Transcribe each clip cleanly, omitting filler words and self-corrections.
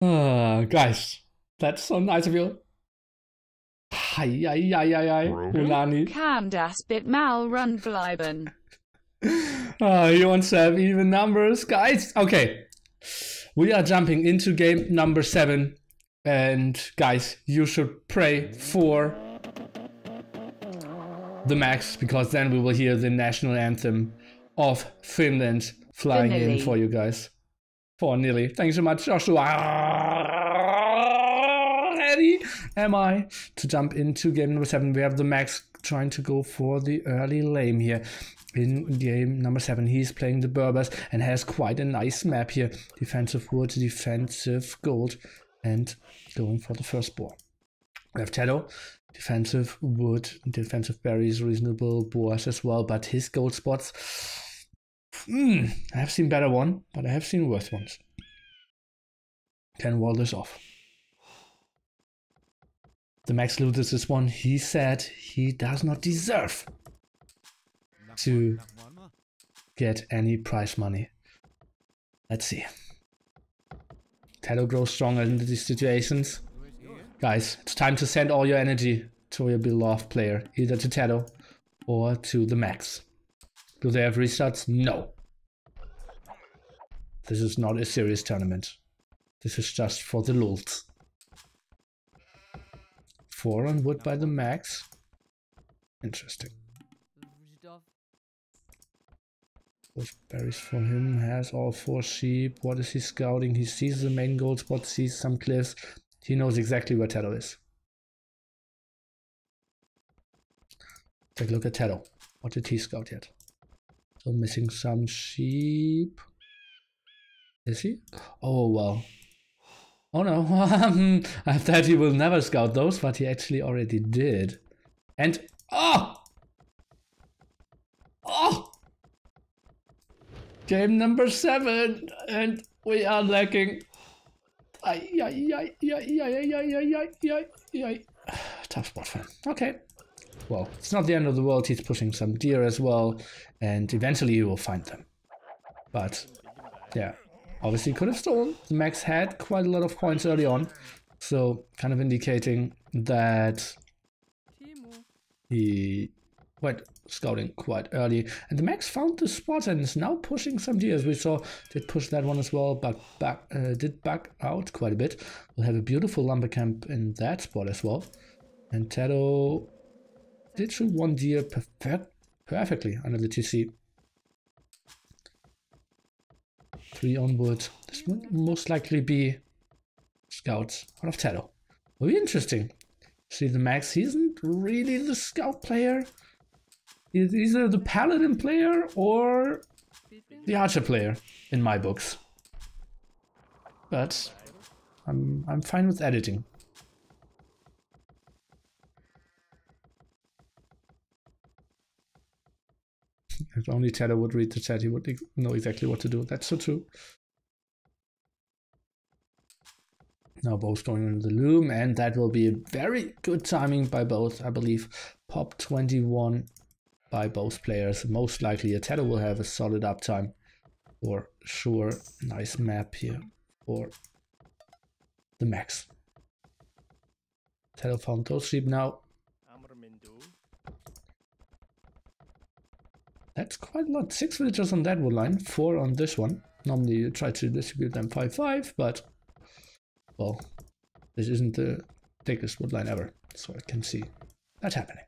Guys, that's so nice of you. Hi, hi, hi, hi, hi. Ulani. Kann das Bit mal run bleiben? He wants to have even numbers. Guys, okay. We are jumping into game number 7. And guys, you should pray for TheMax, because then we will hear the national anthem of Finland flying in for you guys. For nearly. Thanks so much, Joshua. Ready am I to jump into game number 7. We have TheMax trying to go for the early lane here. In game number 7, he's playing the Berbers and has quite a nice map here. Defensive wood, defensive gold, and going for the first boar. We have TaToH, defensive wood, defensive berries, reasonable boars as well, but his gold spots, I have seen better one, but I have seen worse ones. Can wall this off. TheMax loses this one. He said he does not deserve to get any prize money. Let's see. TaToH grows stronger in these situations. Guys, it's time to send all your energy to your beloved player, either to TaToH or to TheMax. Do they have restarts? No. This is not a serious tournament. This is just for the lulz. 4 on wood by TheMax. Interesting. Those berries for him, has all 4 sheep. What is he scouting? He sees the main gold spot, sees some cliffs. He knows exactly where TaToH is. Take a look at TaToH. What did he scout yet? So missing some sheep. Is he? Oh well. Oh no. I thought he will never scout those, but he actually already did. And oh! Game number 7, and we are lacking. Tough spot for him. Okay. Well, it's not the end of the world. He's pushing some deer as well, and eventually he will find them. But yeah, obviously could have stolen. TheMax had quite a lot of points early on, so kind of indicating that he went scouting quite early, and TheMax found the spot and is now pushing some deer. As we saw, did push that one as well, but did back out quite a bit. We'll have a beautiful lumber camp in that spot as well. And TaToH did shoot one deer perfectly under the TC. 3 on wood. This would most likely be scouts out of TaToH. Will be interesting. See, TheMax, he isn't really the scout player. He's either the paladin player or the archer player in my books. But I'm fine with editing. If only TaToH would read the chat, he would know exactly what to do. That's so true. Now both going into the loom, and that will be a very good timing by both, I believe. Pop 21 by both players. Most likely a TaToH will have a solid uptime for sure. Nice map here for TheMax. TaToH found those sheep now. That's quite a lot. 6 villagers on that wood line, 4 on this one. Normally you try to distribute them 5-5, but well, this isn't the thickest wood line ever, so I can see that happening.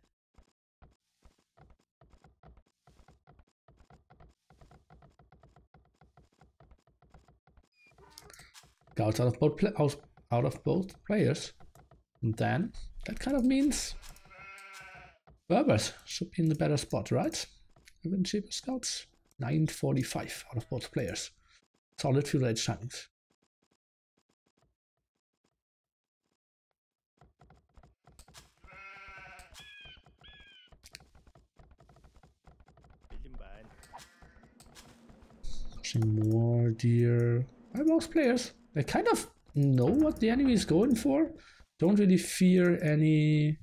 Scouts out of both players, and then that kind of means Berbers should be in the better spot, right? Even cheaper scouts. 945 out of both players. Solid feudal age timings. Pushing more deer. By both players. They kind of know what the enemy is going for. Don't really fear any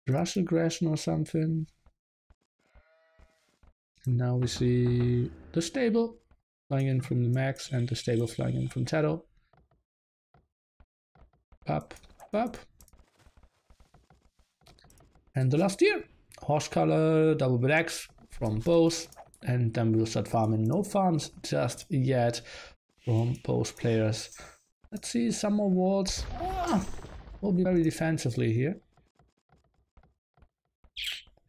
rush aggression or something. And now we see the stable flying in from TheMax and the stable flying in from TaToH. Up, up. And the last tier. Horse color, double bit X from both. And then we'll start farming. No farms just yet from both players. Let's see some more walls. We'll be very defensively here.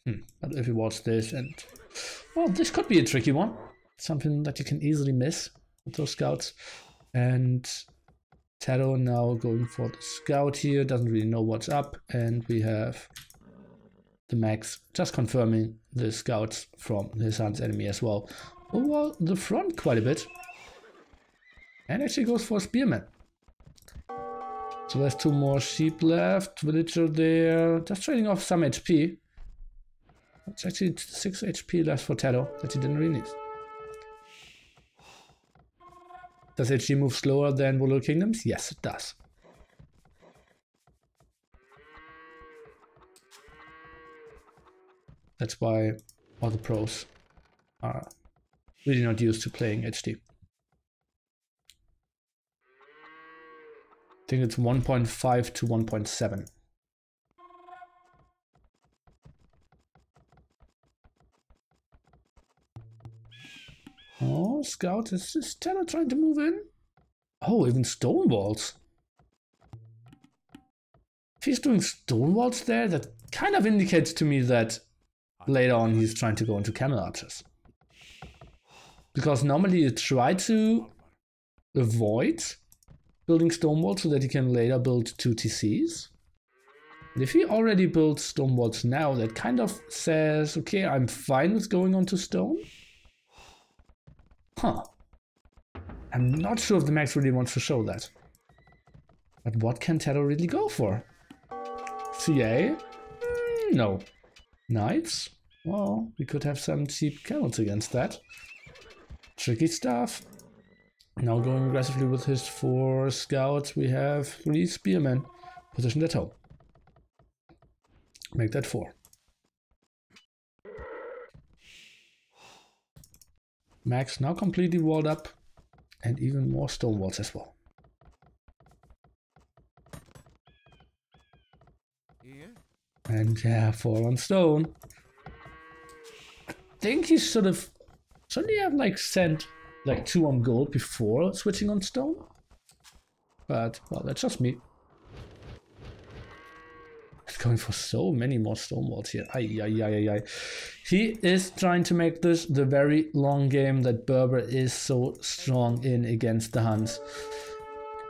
But if we watch this and... Well, this could be a tricky one. Something that you can easily miss with those scouts. And TaToH now going for the scout here. Doesn't really know what's up. And we have TheMax just confirming the scouts from his hunt's enemy as well. Over the front quite a bit. And actually goes for a spearman. So there's 2 more sheep left. Villager there. Just trading off some HP. It's actually 6 HP left for TaToH that he didn't really need. Does HG move slower than Warlord Kingdoms? Yes, it does. That's why all the pros are really not used to playing HD. I think it's 1.5 to 1.7. Oh, Scout, is this TaToH trying to move in? Oh, even stone walls. If he's doing stone walls there, that kind of indicates to me that later on he's trying to go into camel archers. Because normally you try to avoid building stone walls so that you can later build 2 TCs. And if he already builds stone walls now, that kind of says, okay, I'm fine with going onto stone. Huh. I'm not sure if TheMax really wants to show that. But what can TaToH really go for? CA? No. Knights? Well, we could have some cheap camels against that. Tricky stuff. Now going aggressively with his 4 scouts, we have 3 spearmen positioned at home. Make that 4. Max now completely walled up, and even more stone walls as well. And yeah, 4 on stone. I think he shouldn't he have like sent like 2 on gold before switching on stone? But well, that's just me. He's going for so many more stone walls here. Ay. He is trying to make this the very long game that Berber is so strong in against the Huns.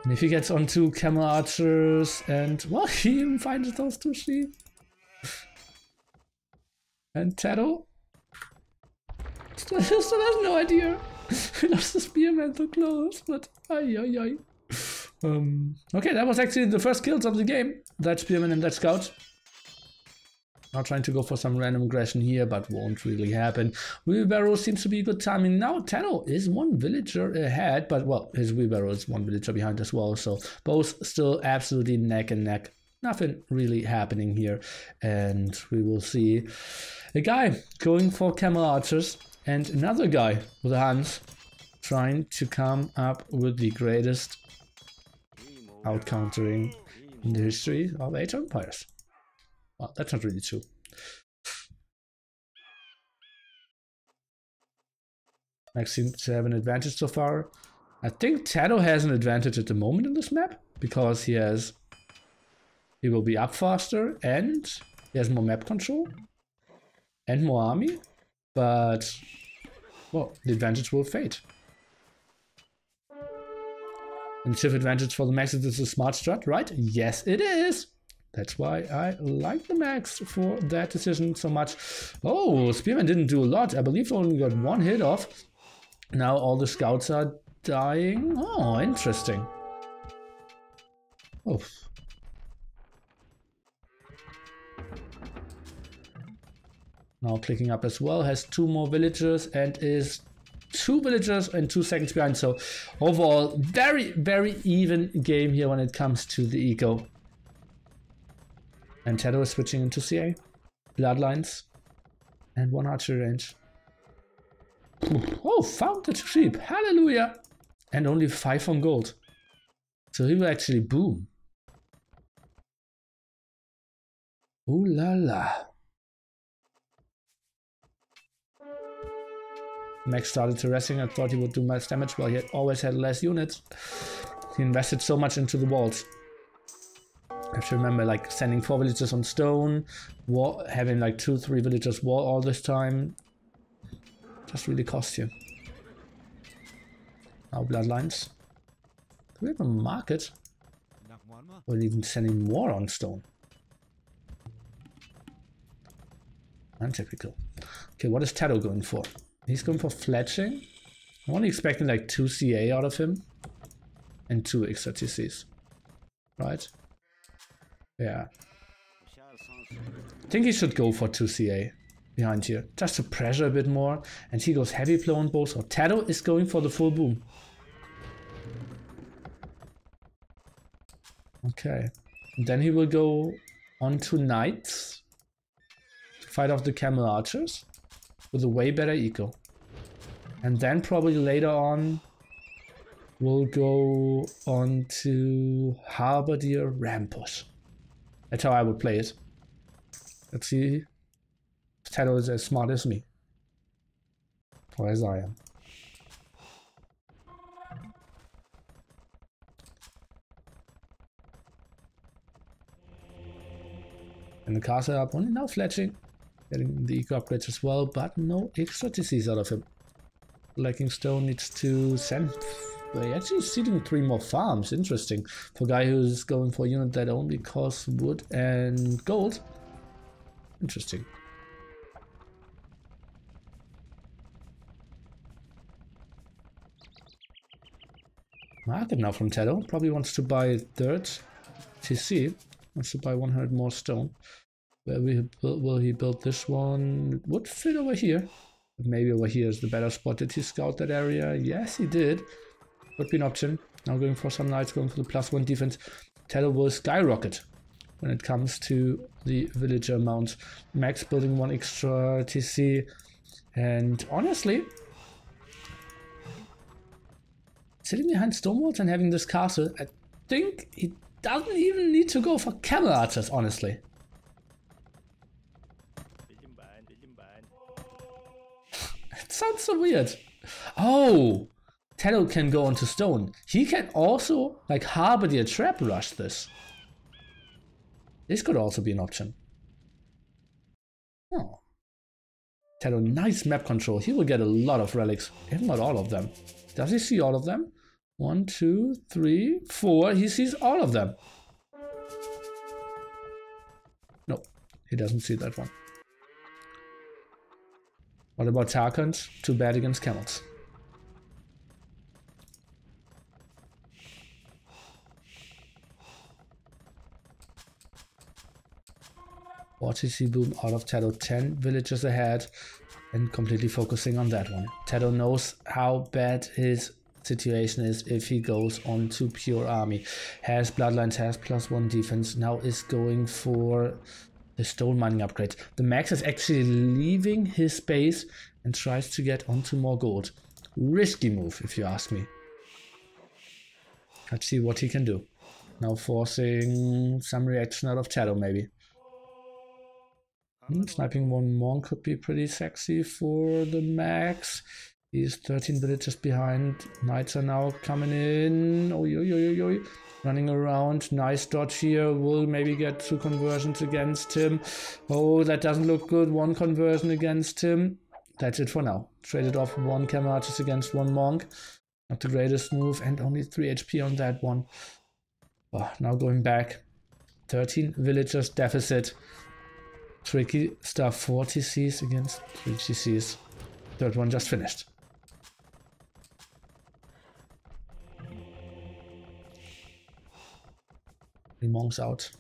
And if he gets onto camel archers and, well, he even finds those 2 sheep. And TaToH still has no idea. He lost the spearman so close, but ay. Okay, that was actually the first kills of the game. That spearman and that scout. Now trying to go for some random aggression here, but won't really happen. Wheelbarrow seems to be a good timing. Now TaToH is 1 villager ahead, but well, his wheelbarrow is 1 villager behind as well. So both still absolutely neck and neck. Nothing really happening here. And we will see a guy going for camel archers and another guy with the Huns trying to come up with the greatest out-countering in the history of Age of Empires. Well, that's not really true. Max seems to have an advantage so far. I think TaToH has an advantage at the moment in this map because he will be up faster and he has more map control and more army, but well, the advantage will fade. And shift advantage for TheMax is a smart strat, right? Yes, it is. That's why I like TheMax for that decision so much. Oh, Spearman didn't do a lot. I believe only got 1 hit off. Now all the scouts are dying. Oh, interesting. Oh. Now clicking up as well, has 2 more villagers and is 2 villagers and 2 seconds behind. So overall, very, very even game here when it comes to the eco. And TaToH is switching into CA. Bloodlines. And 1 archery range. Oh, found the 2 sheep. Hallelujah. And only 5 on gold. So he will actually boom. Ooh la la. Max started terracing. I thought he would do much damage, but he had always had less units. He invested so much into the walls. I have to remember, like, sending 4 villagers on stone, having like 2-3 villagers wall all this time. Just really cost you. Now bloodlines. Do we have a market? Or even sending more on stone? Untypical. Okay, what is TaToH going for? He's going for fletching. I'm only expecting like 2 CA out of him. And 2 extra TCs. Right? Yeah. I think he should go for 2 CA behind here. Just to pressure a bit more. And he goes heavy blow on both. So TaToH is going for the full boom. Okay. And then he will go on to knights. To fight off the camel archers. With a way better eco. And then probably later on we'll go on to Halberdier Rampush. That's how I would play it. Let's see if TaToH is as smart as me. Or as I am. And the castle up only now fletching. Getting the eco upgrades as well, but no extra TCs out of him. Lacking stone needs to send. They're actually seeding 3 more farms. Interesting. For a guy who's going for a unit that only costs wood and gold. Interesting. Market now from TaToH. Probably wants to buy a 3rd TC. Wants to buy 100 more stone. Where will he build this one? It would fit over here. But maybe over here is the better spot. Did he scout that area? Yes, he did. Would be an option. Now going for some knights, going for the +1 defense. TaToH will skyrocket when it comes to the villager amounts. Max building 1 extra TC. And honestly, sitting behind stone walls and having this castle, I think he doesn't even need to go for camel archers, honestly. It sounds so weird. Oh, TaToH can go onto stone. He can also, like, Halberdier trap rush this. This could also be an option. Oh. TaToH, nice map control. He will get a lot of relics, if not all of them. Does he see all of them? 1, 2, 3, 4. He sees all of them. No, he doesn't see that one. What about Tarkans? Too bad against camels. OTC boom out of TaToH, 10 villages ahead and completely focusing on that one. TaToH knows how bad his situation is if he goes on to pure army. Has bloodlines, has +1 defense, now is going for the stone mining upgrades. The Max is actually leaving his base and tries to get onto more gold. Risky move, if you ask me. Let's see what he can do. Now forcing some reaction out of TaToH, maybe. Sniping 1 monk could be pretty sexy for the Max. He's 13 villages behind. Knights are now coming in. Oi, oi, oi, oi. Running around. Nice dodge here. Will maybe get 2 conversions against him. Oh, that doesn't look good. 1 conversion against him. That's it for now. Traded off 1 camel archers against 1 monk. Not the greatest move. And only 3 HP on that one. Oh, now going back. 13 villagers deficit. Tricky stuff. 4 TCs against 3 TCs. 3rd one just finished. The monks out.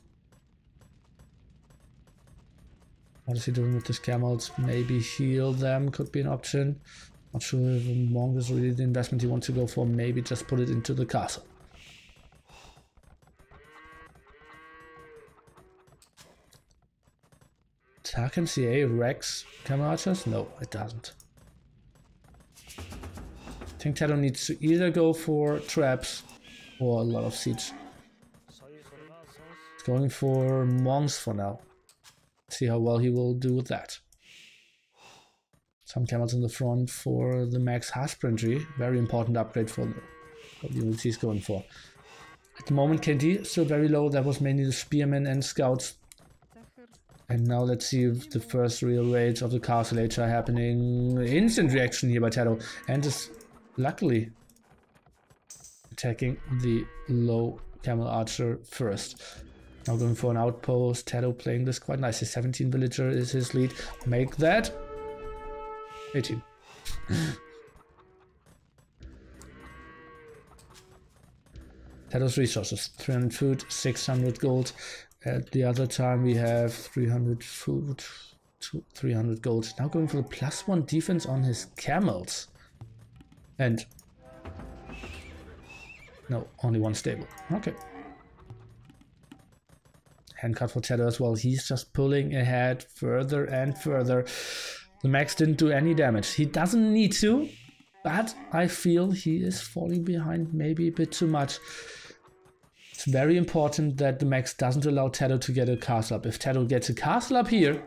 What is he doing with his camels? Maybe heal them could be an option. Not sure if a monk is really the investment he wants to go for. Maybe just put it into the castle. Tarkan CA Rex camel archers? No, it doesn't. I think TaToH needs to either go for traps or a lot of siege. It's going for monks for now. see how well he will do with that. Some camels in the front for the max husbandry. Very important upgrade for the units he's going for. At the moment, KD still very low. That was mainly the spearmen and scouts. And now let's see if the first real raids of the Castle Age are happening. Instant reaction here by TaToH. And is luckily attacking the low camel archer first. Now going for an outpost. TaToH playing this quite nicely. 17 villager is his lead. Make that 18. TaToH's resources. 300 food, 600 gold. At the other time we have 300 food, 300 gold. Now going for the +1 defense on his camels. And no, only one stable. Okay. Handcut for TaToH as well. He's just pulling ahead further and further. The max didn't do any damage. He doesn't need to, but I feel he is falling behind maybe a bit too much. It's very important that the max doesn't allow TaToH to get a castle up. If TaToH gets a castle up here,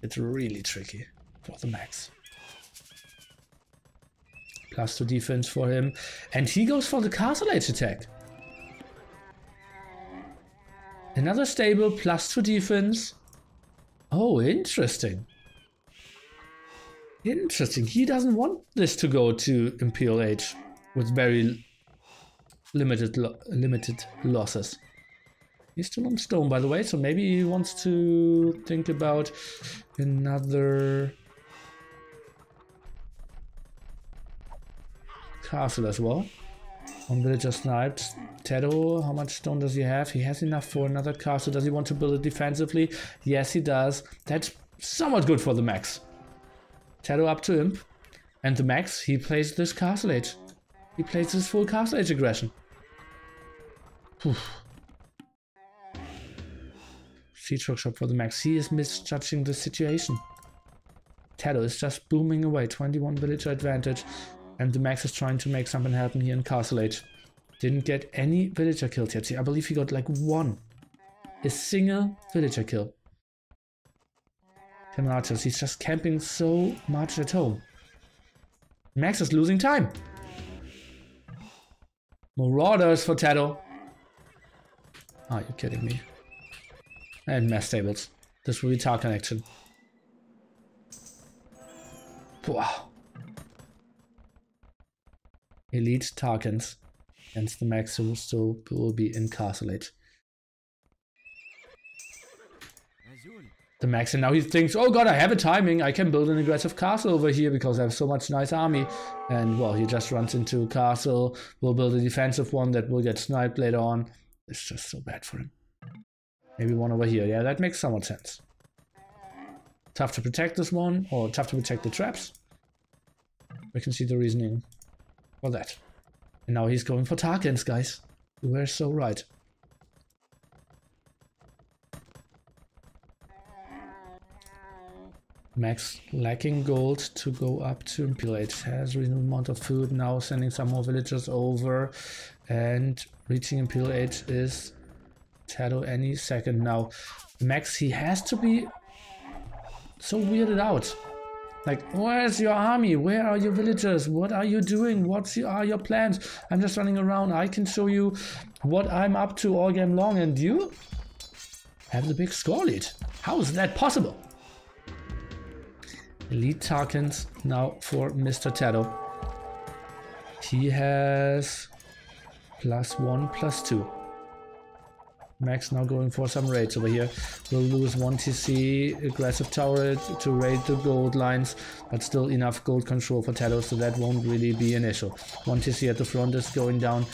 it's really tricky for the max. +2 defense for him. And he goes for the Castle Age attack. Another stable, +2 defense. Oh, interesting. Interesting. He doesn't want this to go to Imperial Age with very limited losses. He's still on stone, by the way, so maybe he wants to think about another castle as well. One villager sniped. TaToH, how much stone does he have? He has enough for another castle. Does he want to build it defensively? Yes, he does. That's somewhat good for the max. TaToH up to Imp. And the max, he plays this Castle Age. He plays this full Castle Age aggression. Whew. Siege workshop for the max. He is misjudging the situation. TaToH is just booming away. 21 villager advantage. And the max is trying to make something happen here in Castle Age. Didn't get any villager kills yet. See, I believe he got like one. A single villager kill. Camel archers, he's just camping so much at home. Max is losing time. Marauders for TaToH. Are you kidding me? And mass stables. This will be tar connection. Wow. Elite Tarkans against the max, who still will be in Castle Age. The max, and now he thinks, oh god, I have a timing, I can build an aggressive castle over here because I have so much nice army. And well, he just runs into a castle, will build a defensive one that will get sniped later on. It's just so bad for him. Maybe one over here, yeah, that makes somewhat sense. Tough to protect this one, or tough to protect the traps. We can see the reasoning for that. And now he's going for Tarkans, guys. You were so right. Max lacking gold to go up to Imperial Age. Has a reasonable amount of food now, sending some more villagers over. And reaching Imperial Age is TaToH any second now. Max, he has to be so weirded out. Like, where's your army? Where are your villagers? What are you doing? What are your plans? I'm just running around. I can show you what I'm up to all game long, and you have the big score lead. How is that possible? Elite Tarkans now for Mr. TaToH. He has +1, +2. Max now going for some raids over here. Will lose 1 TC, aggressive tower to raid the gold lines, but still enough gold control for TaToH, so that won't really be an issue. 1 TC at the front is going down.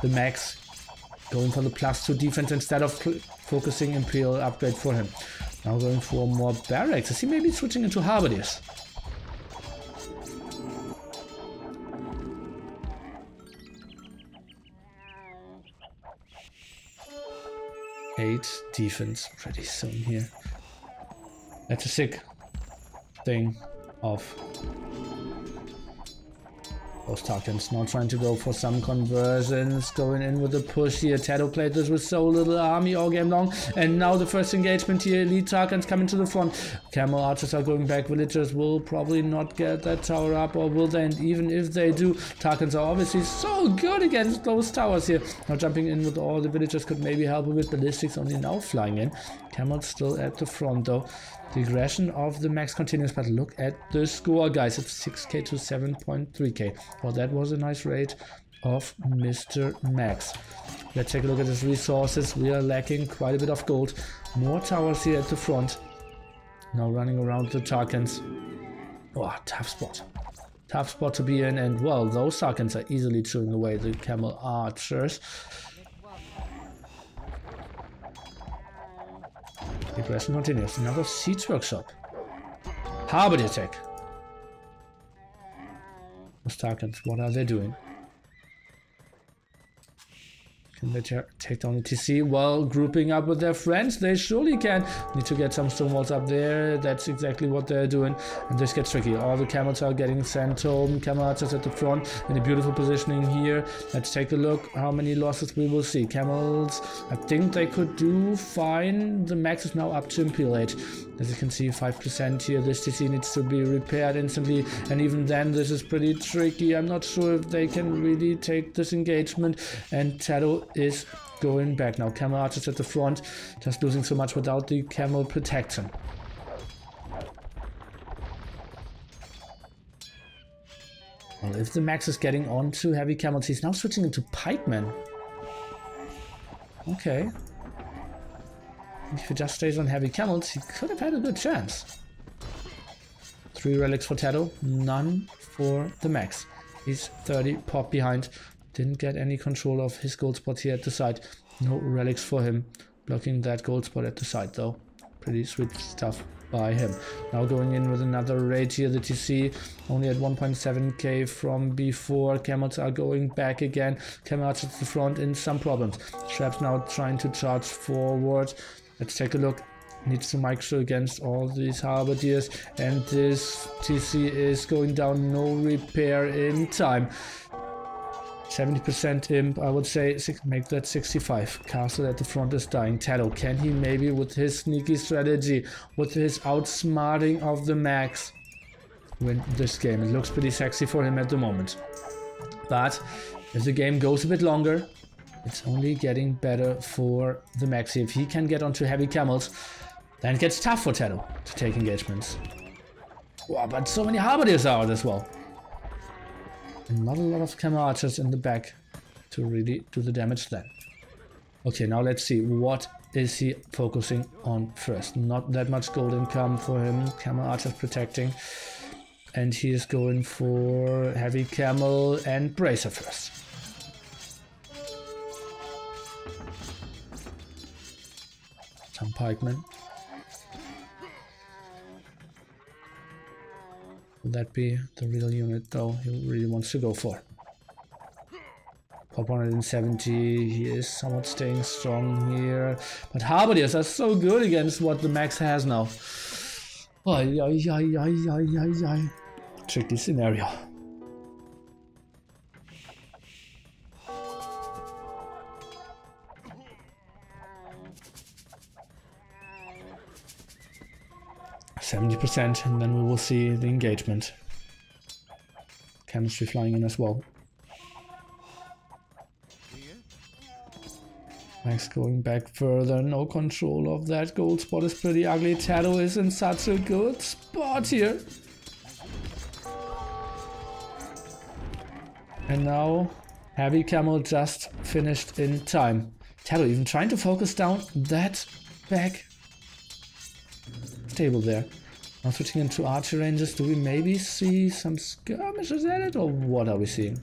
The max going for the +2 defense instead of focusing Imperial upgrade for him. Now going for more barracks. Is he maybe switching into halberdiers? Eight defense pretty soon here. That's a sick thing of Those Tarkans now trying to go for some conversions, going in with a push here. TaToH played this with so little army all game long, and now the first engagement here. Elite Tarkans coming to the front. Camel archers are going back. Villagers will probably not get that tower up, or will they? And even if they do, Tarkans are obviously so good against those towers here. Now jumping in with all the villagers could maybe help a bit. Ballistics only now flying in. Camel still at the front though. The aggression of the Max continues, but look at the score, guys. It's 6k to 7.3k. Well, that was a nice raid of Mr. Max. Let's take a look at his resources. We are lacking quite a bit of gold. More towers here at the front. Now running around the Tarkans. Oh, tough spot. Tough spot to be in, and well, those Tarkans are easily chewing away the camel archers. The aggression continues. Another siege workshop. Harbor attack. Those Tarkans, what are they doing? Can they take down the TC? Well, grouping up with their friends, they surely can. Need to get some stone walls up there. That's exactly what they're doing. And this gets tricky. All the camels are getting sent home. Camel archers at the front in a beautiful positioning here. Let's take a look how many losses we will see. Camels, I think they could do fine. The max is now up to Imperial age. As you can see, 5% here. This TC needs to be repaired instantly. And even then, this is pretty tricky. I'm not sure if they can really take this engagement. And TaToH is going back now. Camel archers at the front, just losing so much without the camel protection. Well, if the Max is getting onto heavy camels, he's now switching into pikemen. Okay. If he just stays on heavy camels, he could have had a good chance. 3 relics for TaToH, none for the Max. He's 30 pop behind. Didn't get any control of his gold spot here at the side. No relics for him. Blocking that gold spot at the side though. Pretty sweet stuff by him. Now going in with another raid here. The TC only at 1.7k from before. Camels are going back again. Camel archers at the front in some problems. Traps now trying to charge forward. Let's take a look. Needs to micro against all these halberdiers. And this TC is going down. No repair in time. 70% imp, I would say, make that 65. Castle at the front is dying. TaToH, can he maybe, with his sneaky strategy, with his outsmarting of the Max, win this game? It looks pretty sexy for him at the moment. But if the game goes a bit longer, it's only getting better for the Max. If he can get onto heavy camels, then it gets tough for TaToH to take engagements. Wow, but so many halberdiers are out as well. And not a lot of camel archers in the back to really do the damage then. Okay, now let's see. What is he focusing on first? Not that much gold income for him. Camel archers protecting. And he is going for heavy camel and bracer first. Some pikemen. Will that be the real unit though he really wants to go for? Pop 170, he is somewhat staying strong here. But halberdiers are so good against what the Max has now. Ay, ay, ay, ay, ay, ay, ay. Tricky scenario. %, and then we will see the engagement. Chemistry flying in as well. Max going back further, no control of that gold spot is pretty ugly. TaToH is in such a good spot here. And now heavy camel just finished in time. TaToH even trying to focus down that back stable there. Now switching into archer ranges. Do we maybe see some skirmishes at it, or what are we seeing?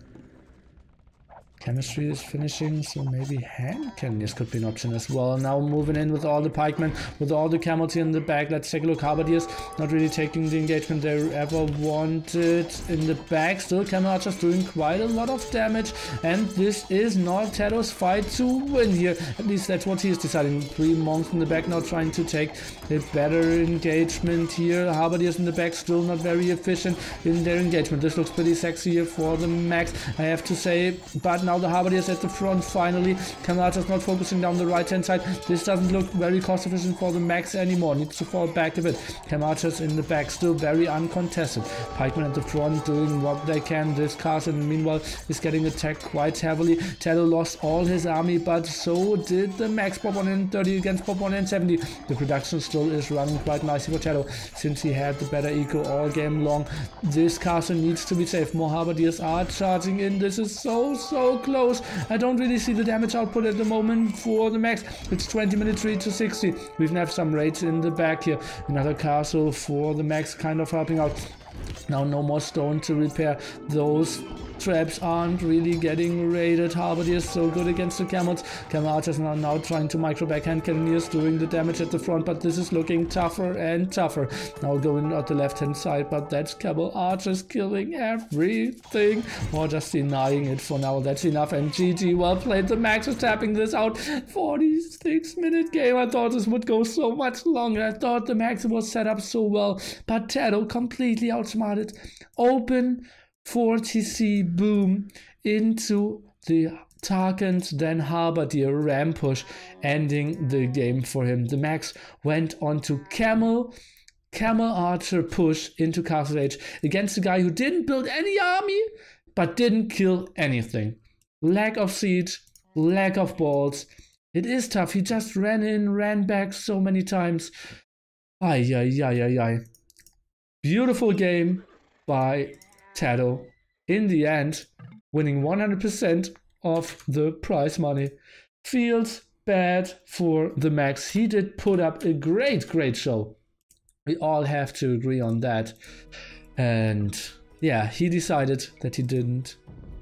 Chemistry is finishing, so maybe hand cannons could be an option as well. Now moving in with all the pikemen, with all the camels here in the back. Let's take a look. Halberdiers not really taking the engagement they ever wanted in the back. Still, camel archers doing quite a lot of damage, and this is not TaToH's fight to win here. At least that's what he is deciding. 3 monks in the back now trying to take a better engagement here. Halberdiers in the back still not very efficient in their engagement. This looks pretty sexy here for the Max, I have to say, but now the Halberdiers at the front finally. Camel archers not focusing down the right hand side. This doesn't look very cost efficient for the Max anymore. Needs to fall back a bit. Camel archers in the back still very uncontested. Pikemen at the front doing what they can. This castle meanwhile is getting attacked quite heavily. TaToH lost all his army, but so did the Max. Pop 130 against Pop 170. The production still is running quite nicely for TaToH since he had the better eco all game long. This castle needs to be safe. More Halberdiers are charging in. This is so close. I don't really see the damage output at the moment for the Max. It's 20 military to 60. We even have some raids in the back here. Another castle for the Max kind of helping out. Now no more stone to repair. Those traps aren't really getting raided. Halberdiers so good against the camels. Camel archers are now trying to micro backhand cannoneers doing the damage at the front, but this is looking tougher and tougher. Now going out the left hand side, but that's camel archers killing everything or just denying it for now. That's enough, and GG, well played. The Max is tapping this out. 46-minute game. I thought this would go so much longer. I thought the Max was set up so well, but TaToH completely outsmarted. Open 40C boom into the Tarkant, then Halberdier ram push, ending the game for him. The Max went on to Camel Archer push into Castle Age against a guy who didn't build any army, but didn't kill anything. Lack of siege, lack of balls. It is tough. He just ran in, ran back so many times. Ay. Beautiful game by TaToH. In the end, winning 100% of the prize money. Feels bad for the Max. He did put up a great show. We all have to agree on that. And yeah, he decided that he didn't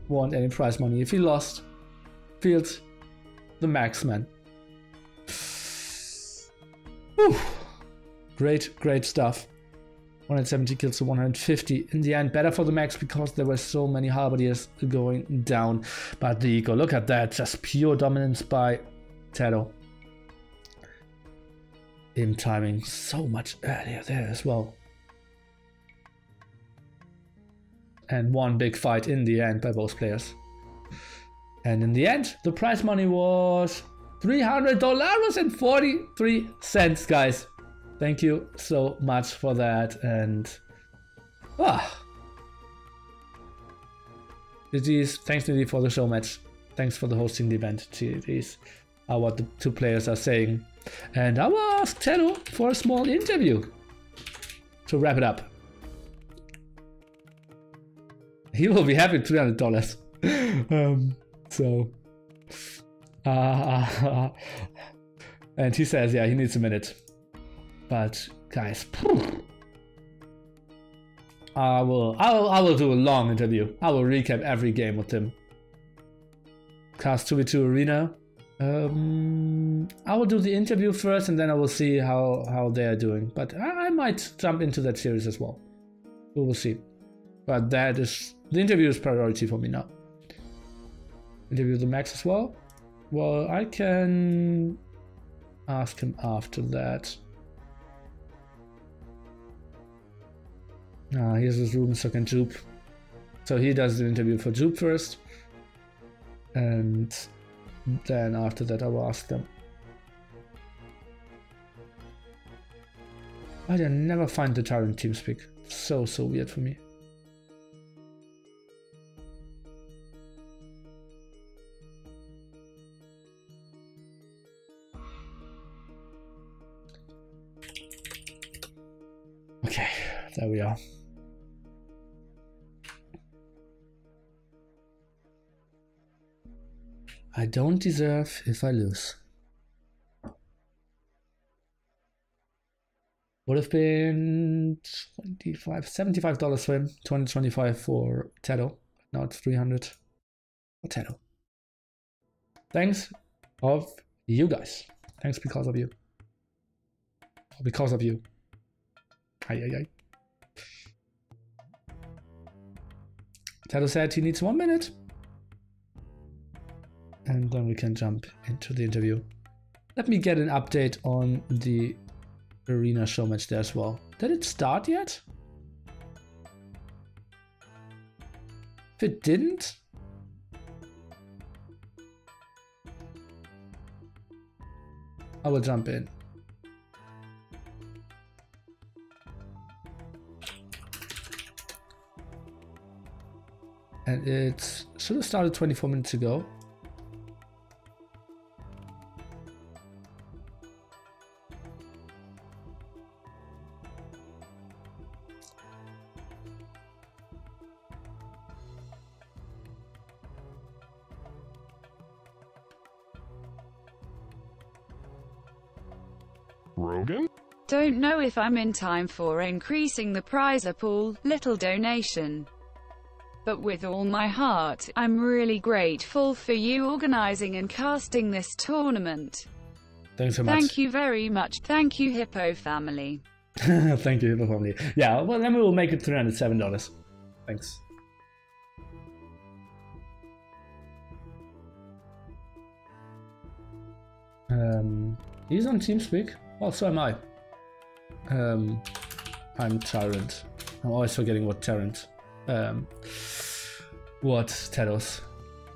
want any prize money. If he lost, feels the Max, man. Whew. Great stuff. 170 kills to 150. In the end, better for the Max because there were so many Halberdiers going down. But the eco, look at that. Just pure dominance by TaToH. Him timing so much earlier there as well. And one big fight in the end by both players. And in the end, the prize money was $300.43, guys. Thank you so much for that, and GG's. Thanks Nidhi for the show match. Thanks for the hosting the event. GG's are what the 2 players are saying. And I will ask TaToH for a small interview to wrap it up. He will be happy with $300. And he says, yeah, he needs a minute. But guys, I will do a long interview. I will recap every game with him. Cast 2v2 arena. I will do the interview first, and then I will see how they are doing. But I might jump into that series as well. We will see. But that is the interview is priority for me now. Interview the Max as well. Well, I can ask him after that. Here's his room, so can Jupe. So he does the interview for Jupe first. And then after that I will ask them. I never find the Tyrant TeamSpeak. So weird for me. Okay, there we are. I don't deserve if I lose. Would have been $75 for him, $225 for TaToH. Now it's $300 for TaToH. Thanks of you guys. Thanks because of you. Because of you. Aye. TaToH said he needs 1 minute. And then we can jump into the interview. Let me get an update on the arena show match there as well. Did it start yet? If it didn't, I will jump in. And it should have started 24 minutes ago. Rogan? Don't know if I'm in time for increasing the prize pool, little donation. But with all my heart, I'm really grateful for you organizing and casting this tournament. Thanks so much. Thank you very much. Thank you, Hippo family. Thank you, Hippo family. Yeah, well, then we will make it $307. Thanks. He's on TeamSpeak. Well, so am I. I'm Tyrant. I'm always forgetting what Tyrant. What TaToH?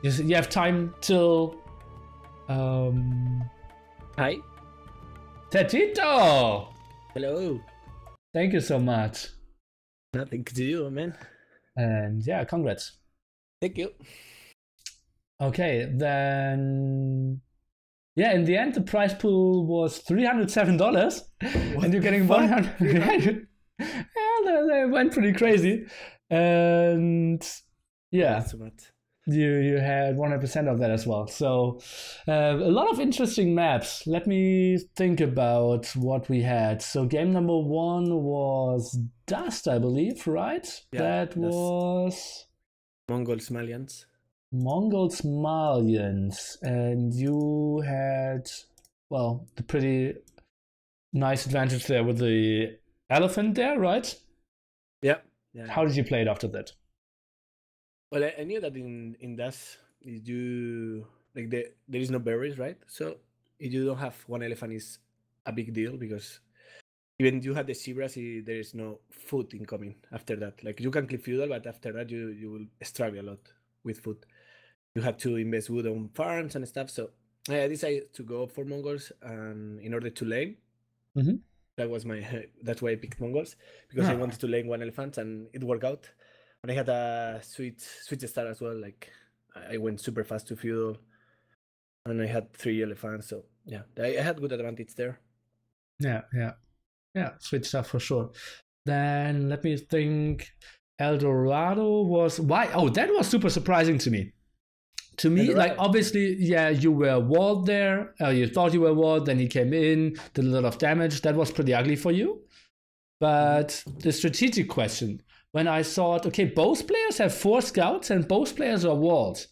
You have time till. Hi. TaToH! Hello. Thank you so much. Nothing to do, man. And yeah, congrats. Thank you. Okay, then. Yeah, in the end, the prize pool was $307, and you're getting 100. Yeah, they went pretty crazy, and yeah, That's what. you had 100% of that as well. So a lot of interesting maps. Let me think about what we had. So game number 1 was Dust, I believe, right? Yeah, that Dust. was Mongols, Malians. Mongols, Malians, and you had, well, the pretty nice advantage there with the elephant there, right? Yeah. How did you play it after that? Well, I knew that in DAS, you like there is no berries, right? So if you don't have one elephant, is a big deal because even you have the zebras, there is no food incoming after that. Like you can clip Fudal, but after that you will struggle a lot with food. You have to invest wood on farms and stuff. So I decided to go for Mongols, and in order to lane, that's why I picked Mongols, because I wanted to lane 1 elephant, and it worked out. And I had a sweet start as well. Like I went super fast to Fudal, and I had 3 elephants. So yeah, I had good advantage there. Yeah, sweet stuff for sure. Then let me think. Eldorado was why? Oh, that was super surprising to me. To me, Eldorado. like obviously, yeah, you were walled there. You thought you were walled, then he came in, did a lot of damage. That was pretty ugly for you. But the strategic question, when I thought, okay, both players have 4 scouts and both players are walled.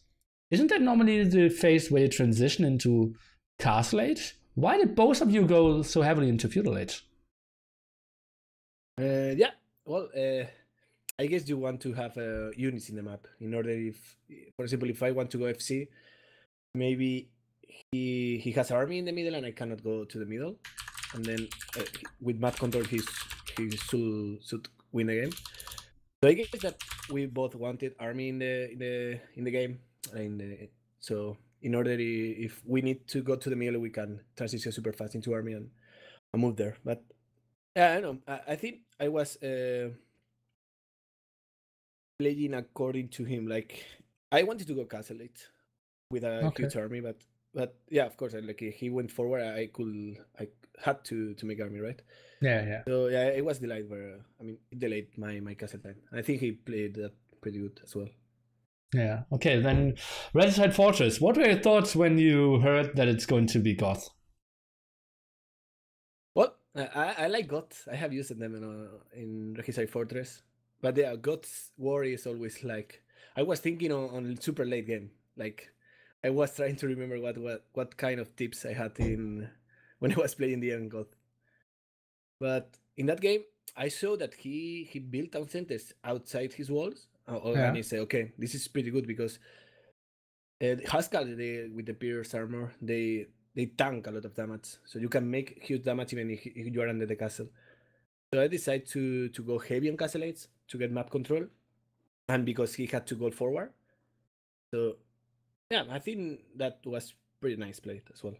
Isn't that normally the phase where you transition into Castle Age? Why did both of you go so heavily into Feudal Age? Yeah, well, I guess you want to have units in the map in order if, for example, if I want to go FC, maybe he has army in the middle and I cannot go to the middle, and then with map control he should win the game. So I guess that we both wanted army in the game, so in order if we need to go to the middle, we can transition super fast into army and move there. But yeah, I know. I think I was playing according to him. Like I wanted to go Castle Age with a huge army, but yeah, of course, like he went forward. I had to make army, right? Yeah. So yeah, it was delayed. It delayed my castle time. I think he played that pretty good as well. Yeah. Okay, then Regicide Fortress. What were your thoughts when you heard that it's going to be Goth? Well, I like Goth. I have used them in Regicide Fortress, but yeah, Goth's war is always like I was thinking on super late game. Like I was trying to remember what kind of tips I had in when I was playing the Iron God. But in that game, I saw that he built town centers outside his walls, and he said, "Okay, this is pretty good because Haskell with the Pierce armor they tank a lot of damage, so you can make huge damage even if you are under the castle." So I decided to go heavy on castle aids to get map control, and because he had to go forward, so yeah, I think that was pretty nice played as well.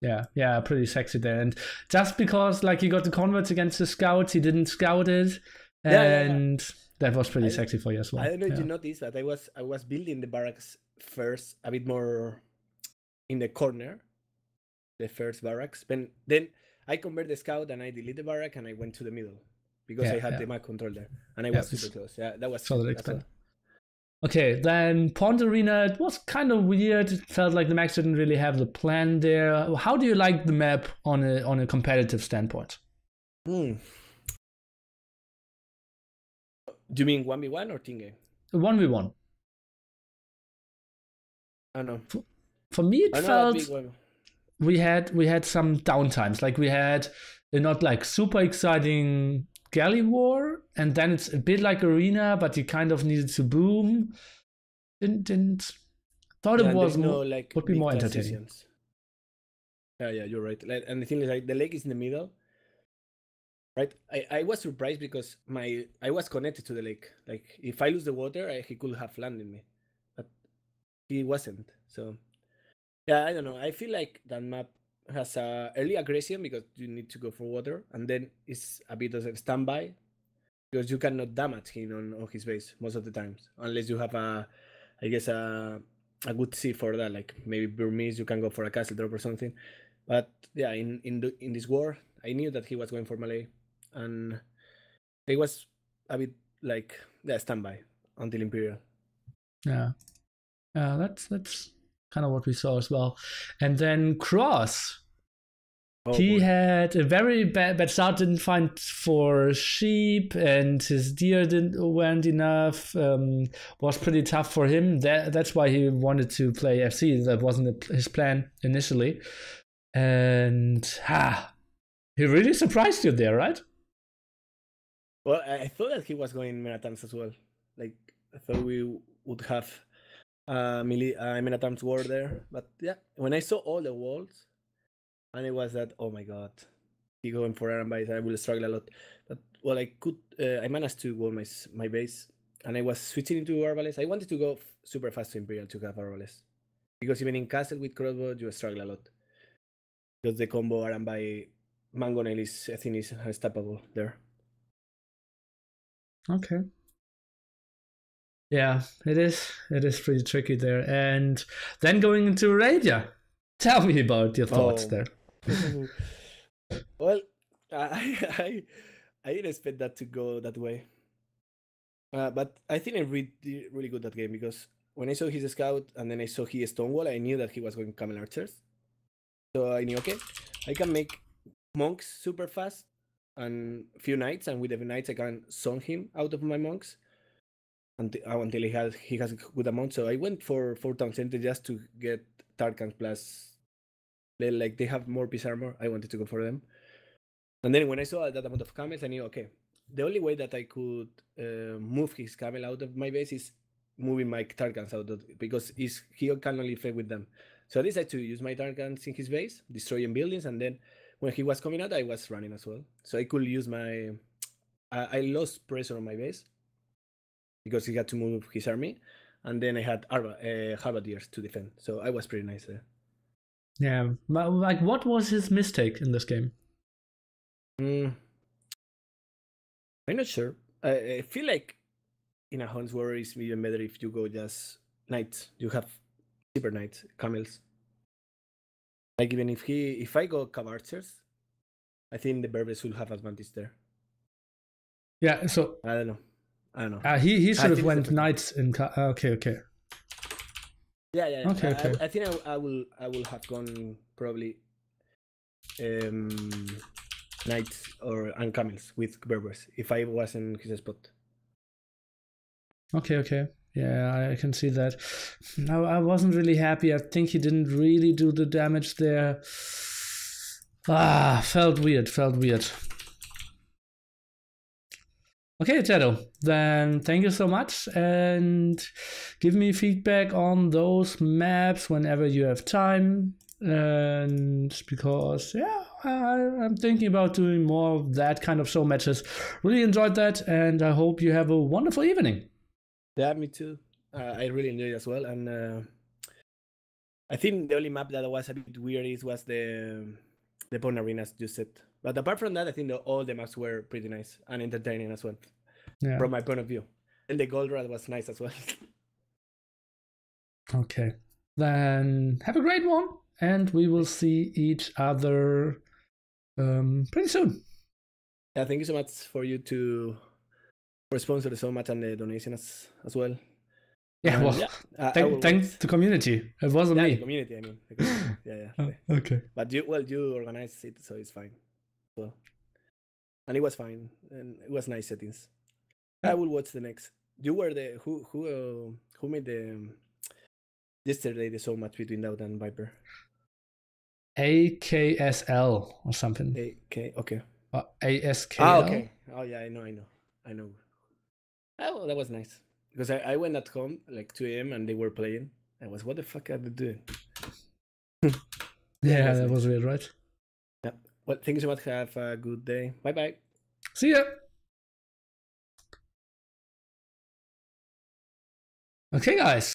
Yeah, pretty sexy there. And just because like he got the converts against the scouts, he didn't scout it, and that was pretty sexy for you as well. I don't know if you noticed that I was building the barracks first a bit more in the corner, the first barracks. But then I convert the scout and I delete the barrack and I went to the middle because I had the map control there and I was super close. Yeah, that was totally explained. Okay, then Pond Arena, it was kind of weird. It felt like the Max didn't really have the plan there. How do you like the map on a competitive standpoint? Do you mean 1v1 or team game? 1v1. I don't know. For me, it felt we had some downtimes. Like we had a not like super exciting galley war, and then it's a bit like arena, but you kind of needed to boom. Didn't thought it was more like would be more entertaining. Yeah, you're right. And the thing is, like the lake is in the middle, right? I was surprised because I was connected to the lake. Like if I lose the water, he could have landed me, but he wasn't. So yeah, I don't know. I feel like that map has a early aggression because you need to go for water, and then it's a bit of a standby because you cannot damage him on his base most of the times, unless you have a good seed for that, like maybe Burmese, you can go for a castle drop or something. But yeah, in this war, I knew that he was going for Malay, and it was a bit like standby until Imperial. Yeah, that's kind of what we saw as well. And then Cross, he had a very bad start, didn't find for sheep, and his deer weren't enough. Was pretty tough for him. That's why he wanted to play FC. That wasn't his plan initially. And he really surprised you there, right? Well, I thought that he was going Menatangs as well. Like I thought we would have Menatangs war there, but yeah, when I saw all the walls, and it was that, oh my god, he going for Iron Base, I will struggle a lot. But well, I managed to go my base, and I was switching into Arbalest. I wanted to go super fast to Imperial to have Arbalest, because even in Castle with Crossbow, you struggle a lot. Because the combo Iron by Mangonel I think is unstoppable there. Okay. Yeah, it is pretty tricky there. And then going into Radia, tell me about your thoughts there. Well, I didn't expect that to go that way, but I think I really good that game because when I saw his scout and then I saw his Stonewall, I knew that he was going Camel Archers. So I knew, okay, I can make monks super fast and few knights, and with the knights I can zone him out of my monks until he has a good amount. So I went for 4 town center just to get Tarkans plus. Like they have more piece armor. I wanted to go for them. And then when I saw that amount of camels, I knew, okay, the only way that I could move his camel out of my base is moving my Tarkans out of, because he can only fight with them. So I decided to use my Tarkans in his base, destroying buildings, and then when he was coming out, I was running as well. So I could use my... I lost pressure on my base because he had to move his army, and then I had Halberdiers to defend. So I was pretty nice there. Yeah, like what was his mistake in this game? I'm not sure. I feel like in a Hunt's War it's even better if you go just knights. You have super knights, camels. Like even if I go Cavarchers, I think the Berbers will have advantage there. Yeah, so I don't know. He should have went knights in. Okay. Yeah. Okay. I think I will have gone probably knights and camels with Berbers if I was in his spot. Okay. Yeah, I can see that. No, I wasn't really happy. I think he didn't really do the damage there. Felt weird, Okay, TaToH, then thank you so much, and give me feedback on those maps whenever you have time. And because, yeah, I'm thinking about doing more of that kind of show matches. Really enjoyed that, and I hope you have a wonderful evening. Yeah, me too. I really enjoyed it as well, and I think the only map that was a bit weird was the Pawn Arenas you said. But apart from that, I think all the maps were pretty nice and entertaining as well, from my point of view. And the Goldrush was nice as well. Okay, then have a great one, and we will see each other pretty soon. Yeah, thank you so much for sponsoring so much and the donation as well. Yeah, well, thanks to community. It wasn't me. The community, I mean. The community. Yeah. Okay. But you organized it, so it's fine. Well, and it was fine, and it was nice settings. I will watch the next. You were the who made the yesterday the so much between Doubt and Viper. AKSL or something. Okay. ASKL. Okay. Oh yeah, I know. Oh, that was nice. Because I went at home like 2 a.m. and they were playing. I was, what the fuck are they doing? Yeah, that was weird, right? Yeah. Well, thank you so much. Have a good day. Bye. See ya. Okay, guys.